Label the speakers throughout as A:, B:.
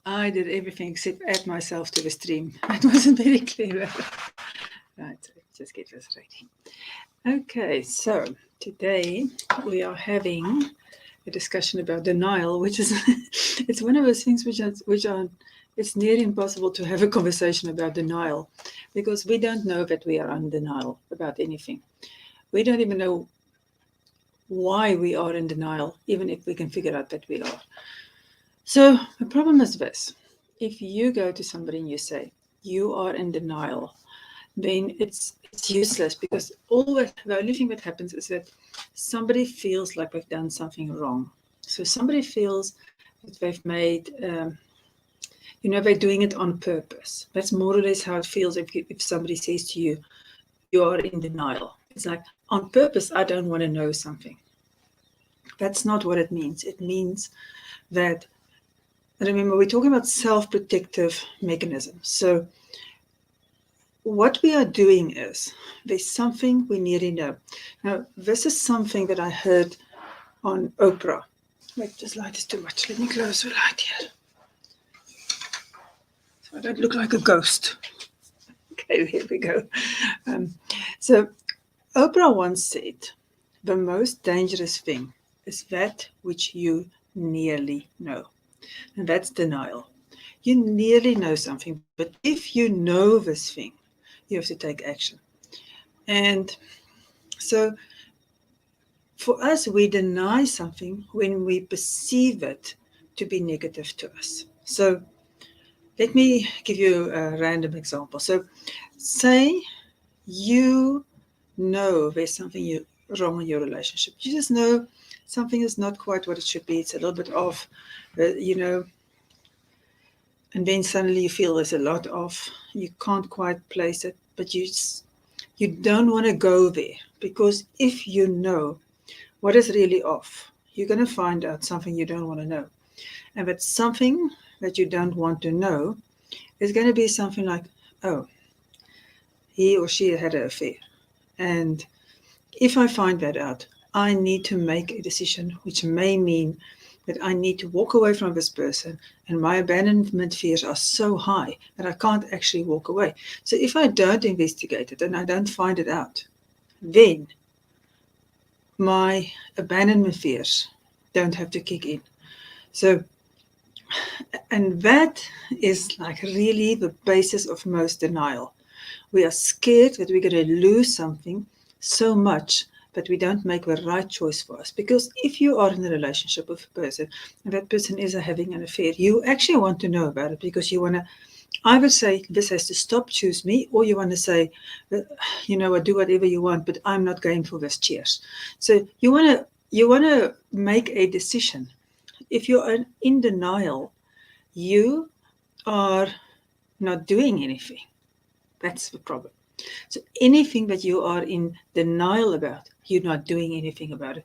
A: I did everything except add myself to the stream. That wasn't very clever. Right, so let's just get this ready. Okay, so today we are having a discussion about denial, which is it's one of those things which are it's nearly impossible to have a conversation about denial, because we don't know that we are in denial about anything. We don't even know why we are in denial, even if we can figure out that we are. So the problem is this: if you go to somebody and you say you are in denial, then it's useless, because the only thing that happens is that somebody feels like they've done something wrong. So somebody feels that they've made, they're doing it on purpose. That's more or less how it feels if somebody says to you, you are in denial. It's like, on purpose, I don't want to know something. That's not what it means. It means that, remember, we're talking about self-protective mechanisms. So what we are doing is, there's something we nearly know. Now, this is something that I heard on Oprah. Wait, this light is too much. Let me close the light here, so I don't look like a ghost. Okay, here we go. So Oprah once said, the most dangerous thing is that which you nearly know. And that's denial. You nearly know something, but if you know this thing, you have to take action. And so for us, we deny something when we perceive it to be negative to us. So let me give you a random example. So say you know there's something wrong in your relationship. You just know something is not quite what it should be. It's a little bit off, and then suddenly you feel there's a lot off. You can't quite place it, but you don't want to go there, because if you know what is really off, you're going to find out something you don't want to know. And that something that you don't want to know is going to be something like, oh, he or she had an affair. And if I find that out, I need to make a decision, which may mean that I need to walk away from this person, and my abandonment fears are so high that I can't actually walk away. So if I don't investigate it and I don't find it out, then my abandonment fears don't have to kick in. So, and that is like really the basis of most denial. We are scared that we're going to lose something so much that we don't make the right choice for us. Because if you are in a relationship with a person and that person is having an affair, you actually want to know about it, because you want to either say, this has to stop, choose me, or you want to say, do whatever you want, but I'm not going for this, cheers. So you want to make a decision. If you're in denial, you are not doing anything. That's the problem. So anything that you are in denial about, you're not doing anything about it,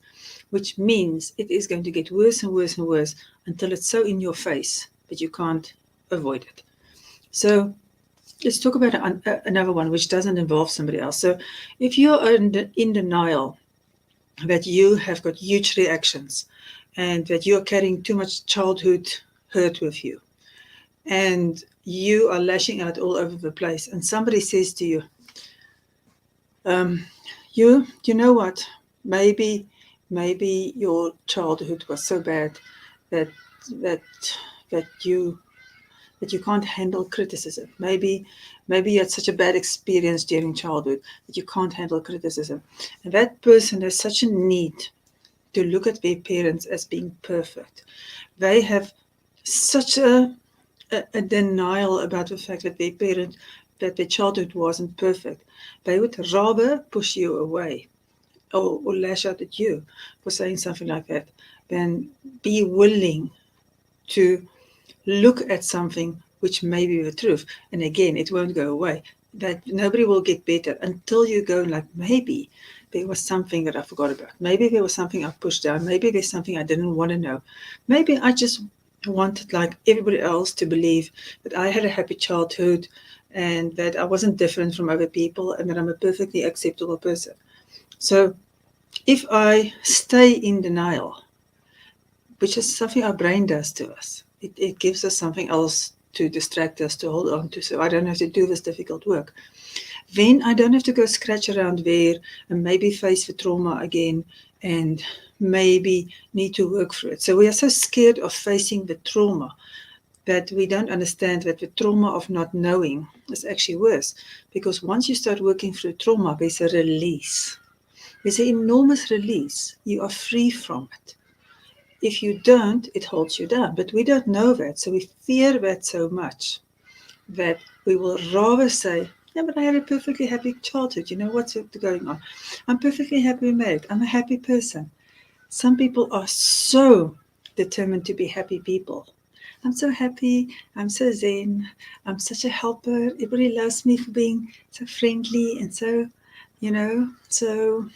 A: which means it is going to get worse and worse and worse until it's so in your face that you can't avoid it. So let's talk about another one which doesn't involve somebody else. So if you're in denial that you have got huge reactions and that you're carrying too much childhood hurt with you, and you are lashing out all over the place, and somebody says to you, you know what, maybe your childhood was so bad that you can't handle criticism. Maybe you had such a bad experience during childhood that you can't handle criticism. And that person has such a need to look at their parents as being perfect. They have such a denial about the fact that their childhood wasn't perfect. They would rather push you away or lash out at you for saying something like that than be willing to look at something which may be the truth. And again, it won't go away. That nobody will get better until you go like, maybe there was something that I forgot about. Maybe there was something I pushed down. Maybe there's something I didn't want to know. Maybe I just wanted, like everybody else, to believe that I had a happy childhood and that I wasn't different from other people and that I'm a perfectly acceptable person. So if I stay in denial, which is something our brain does to us, It gives us something else to distract us, to hold on to, so I don't have to do this difficult work. Then I don't have to go scratch around there and maybe face the trauma again and maybe need to work through it. So we are so scared of facing the trauma that we don't understand that the trauma of not knowing is actually worse. Because once you start working through trauma, there's a release. There's an enormous release. You are free from it. If you don't, it holds you down. But we don't know that. So we fear that so much that we will rather say, yeah, but I had a perfectly happy childhood. You know, what's going on? I'm perfectly happy married. I'm a happy person. Some people are so determined to be happy people. I'm so happy. I'm so zen. I'm such a helper. Everybody loves me for being so friendly and so, so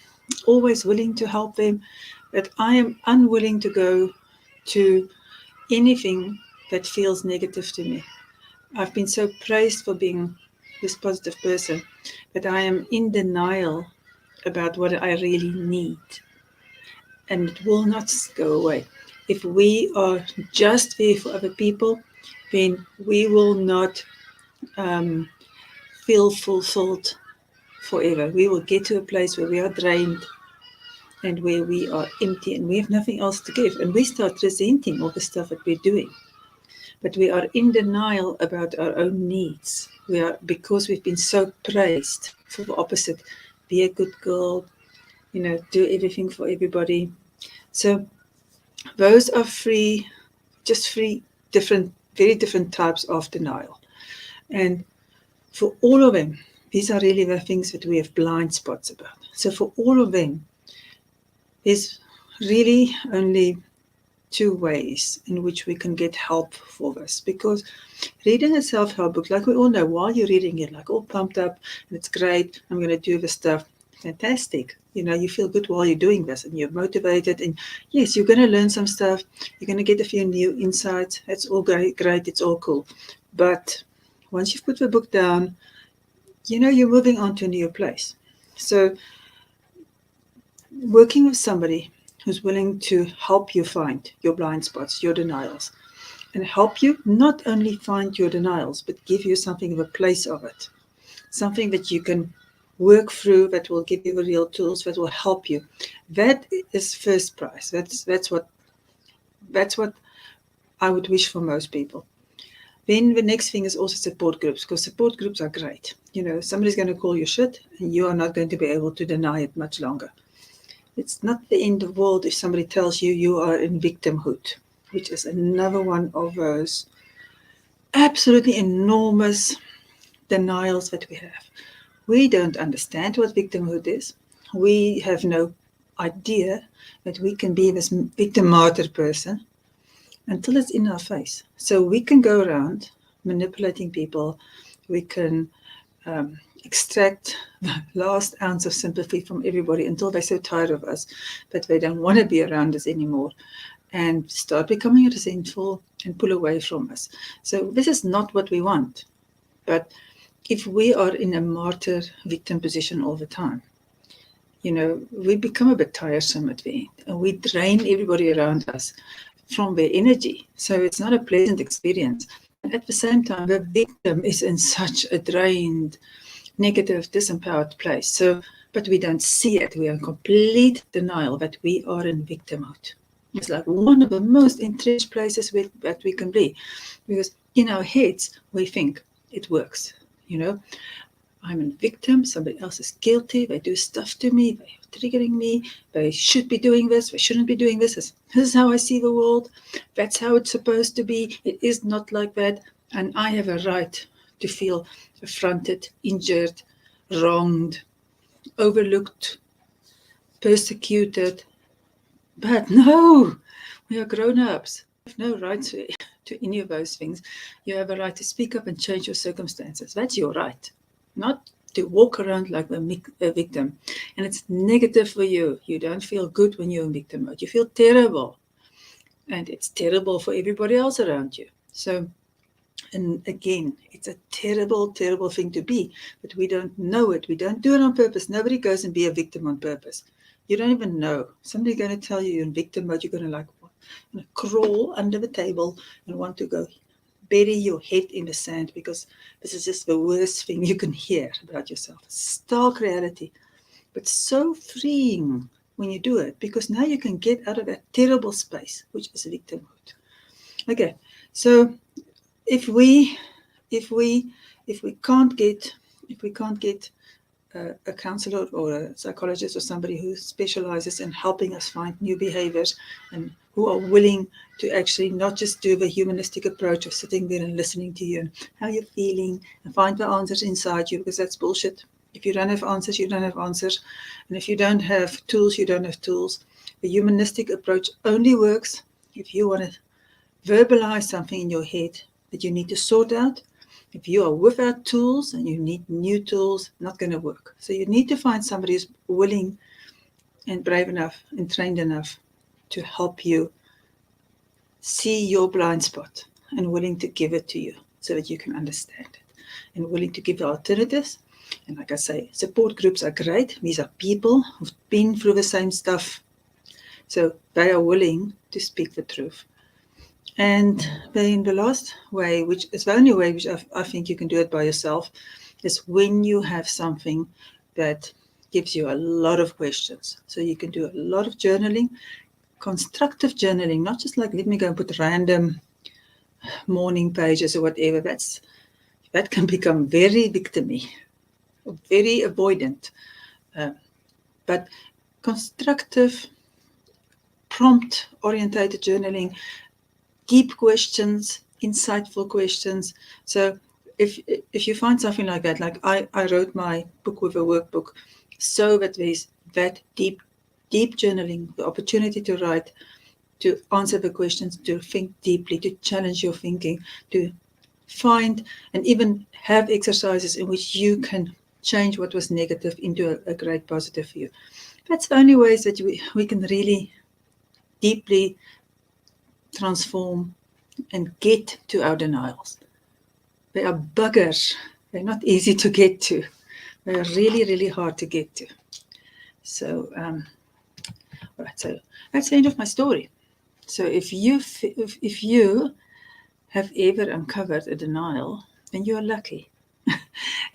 A: always willing to help them. But I am unwilling to go to anything that feels negative to me. I've been so praised for being this positive person, but I am in denial about what I really need. And it will not go away. If we are just there for other people, then we will not feel fulfilled forever. We will get to a place where we are drained and where we are empty and we have nothing else to give. And we start resenting all the stuff that we're doing. But we are in denial about our own needs. We are, because we've been so praised for the opposite. Be a good girl, do everything for everybody. So those are just three very different types of denial. And for all of them, these are really the things that we have blind spots about. So for all of them, there's really only two ways in which we can get help for this. Because reading a self-help book, like we all know, while you're reading it, like all pumped up, and it's great, I'm going to do this stuff, fantastic. You feel good while you're doing this, and you're motivated, and yes, you're going to learn some stuff, you're going to get a few new insights, it's all great, it's all cool. But once you've put the book down, you're moving on to a new place. So working with somebody who's willing to help you find your blind spots, your denials, and help you not only find your denials, but give you something of a place of it, something that you can work through, that will give you the real tools, that will help you. That is first prize. That's what I would wish for most people. Then the next thing is also support groups, because support groups are great. Somebody's going to call you shit, and you are not going to be able to deny it much longer. It's not the end of the world if somebody tells you you are in victimhood, which is another one of those absolutely enormous denials that we have. We don't understand what victimhood is. We have no idea that we can be this victim martyr person until it's in our face. So we can go around manipulating people. We can extract the last ounce of sympathy from everybody until they're so tired of us that they don't want to be around us anymore and start becoming resentful and pull away from us. So this is not what we want. But if we are in a martyr victim position all the time, we become a bit tiresome at the end, and we drain everybody around us from their energy. So it's not a pleasant experience. And at the same time, the victim is in such a drained, negative, disempowered place. So, but we don't see it. We are in complete denial that we are in victimhood. It's like one of the most entrenched places that we can be, because in our heads we think it works. I'm a victim, somebody else is guilty, they do stuff to me, they're triggering me, they should be doing this, they shouldn't be doing this. This is how I see the world, that's how it's supposed to be, it is not like that, and I have a right to feel affronted, injured, wronged, overlooked, persecuted. But no, we are grown-ups. We have no right to any of those things. You have a right to speak up and change your circumstances. That's your right. Not to walk around like a victim. And it's negative for you. You don't feel good when you're in victim mode. You feel terrible. And it's terrible for everybody else around you. So, and again, it's a terrible, terrible thing to be. But we don't know it. We don't do it on purpose. Nobody goes and be a victim on purpose. You don't even know. Somebody's going to tell you you're in victim mode. You're going to like, what and crawl under the table and want to go bury your head in the sand, because this is just the worst thing you can hear about yourself. Stark reality, but so freeing when you do it, because now you can get out of that terrible space, which is victimhood. Okay, so if we can't get a counselor or a psychologist or somebody who specializes in helping us find new behaviors and who are willing to actually not just do the humanistic approach of sitting there and listening to you and how you're feeling and find the answers inside you, because that's bullshit. If you don't have answers, you don't have answers. And if you don't have tools, you don't have tools. The humanistic approach only works if you want to verbalize something in your head that you need to sort out. If you are without tools and you need new tools, not going to work. So you need to find somebody who's willing and brave enough and trained enough to help you see your blind spot and willing to give it to you so that you can understand it, and willing to give the alternatives. And like I say, support groups are great. These are people who've been through the same stuff, so they are willing to speak the truth. And then the last way, which is the only way which I think you can do it by yourself, is when you have something that gives you a lot of questions. So you can do a lot of journaling, constructive journaling, not just like, let me go and put random morning pages or whatever. That can become very victimy, very avoidant. But constructive, prompt-orientated journaling, deep questions, insightful questions. So if you find something like that, like I wrote my book with a workbook, so that there's that deep journaling, the opportunity to write, to answer the questions, to think deeply, to challenge your thinking, to find and even have exercises in which you can change what was negative into a great positive view. That's the only ways that we can really deeply transform and get to our denials. They are buggers. They're not easy to get to. They are really, really hard to get to. So, all right, so that's the end of my story. So if you have ever uncovered a denial, then you are lucky.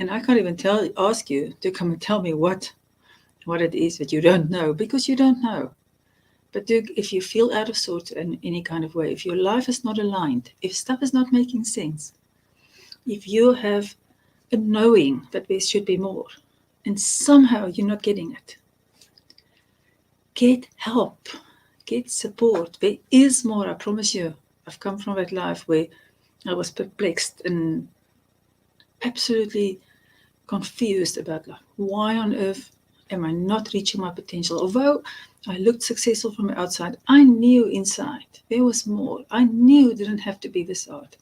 A: And I can't even ask you to come and tell me what it is that you don't know, because you don't know. But if you feel out of sorts in any kind of way, if your life is not aligned, if stuff is not making sense, if you have a knowing that there should be more, and somehow you're not getting it, get help, get support. There is more, I promise you. I've come from that life where I was perplexed and absolutely confused about life. Why on earth am I not reaching my potential? Although I looked successful from the outside, I knew inside there was more. I knew it didn't have to be this hard.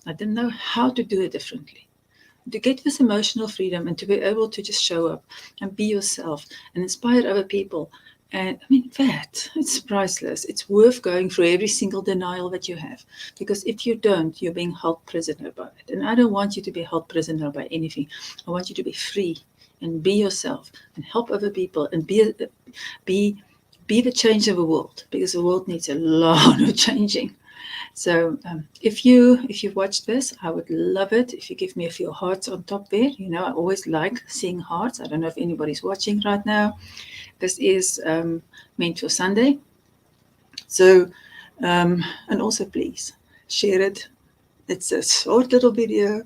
A: I didn't know how to do it differently. To get this emotional freedom and to be able to just show up and be yourself and inspire other people. And I mean, it's priceless. It's worth going through every single denial that you have. Because if you don't, you're being held prisoner by it. And I don't want you to be held prisoner by anything. I want you to be free and be yourself and help other people and be the change of the world, because the world needs a lot of changing. So if you've watched this, I would love it if you give me a few hearts on top there. You know, I always like seeing hearts. I don't know if anybody's watching right now. This is meant for Sunday. So, and also please share it. It's a short little video.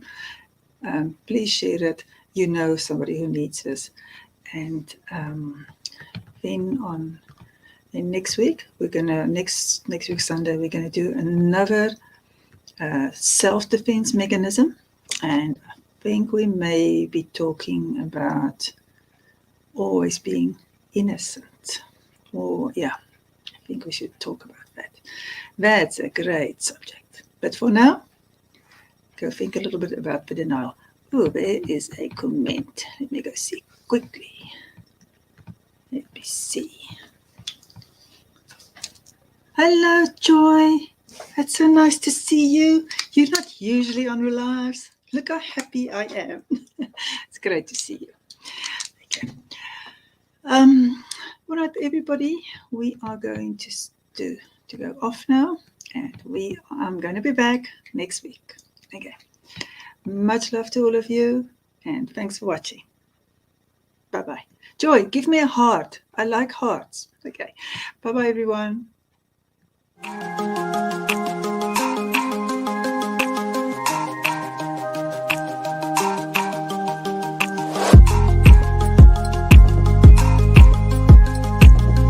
A: Please share it. You know somebody who needs this. And then next week, next week Sunday, we're gonna do another self-defense mechanism, and I think we may be talking about always being innocent. Or I think we should talk about that. That's a great subject. But for now, go think a little bit about the denial. Oh, there is a comment. Let me go see quickly. Let me see. Hello, Joy. It's so nice to see you. You're not usually on the lives. Look how happy I am. It's great to see you. Okay. All right, everybody. We are going to do to go off now, and I'm going to be back next week. Okay. Much love to all of you, and thanks for watching. Bye-bye. Joy, give me a heart. I like hearts. Okay. Bye-bye, everyone.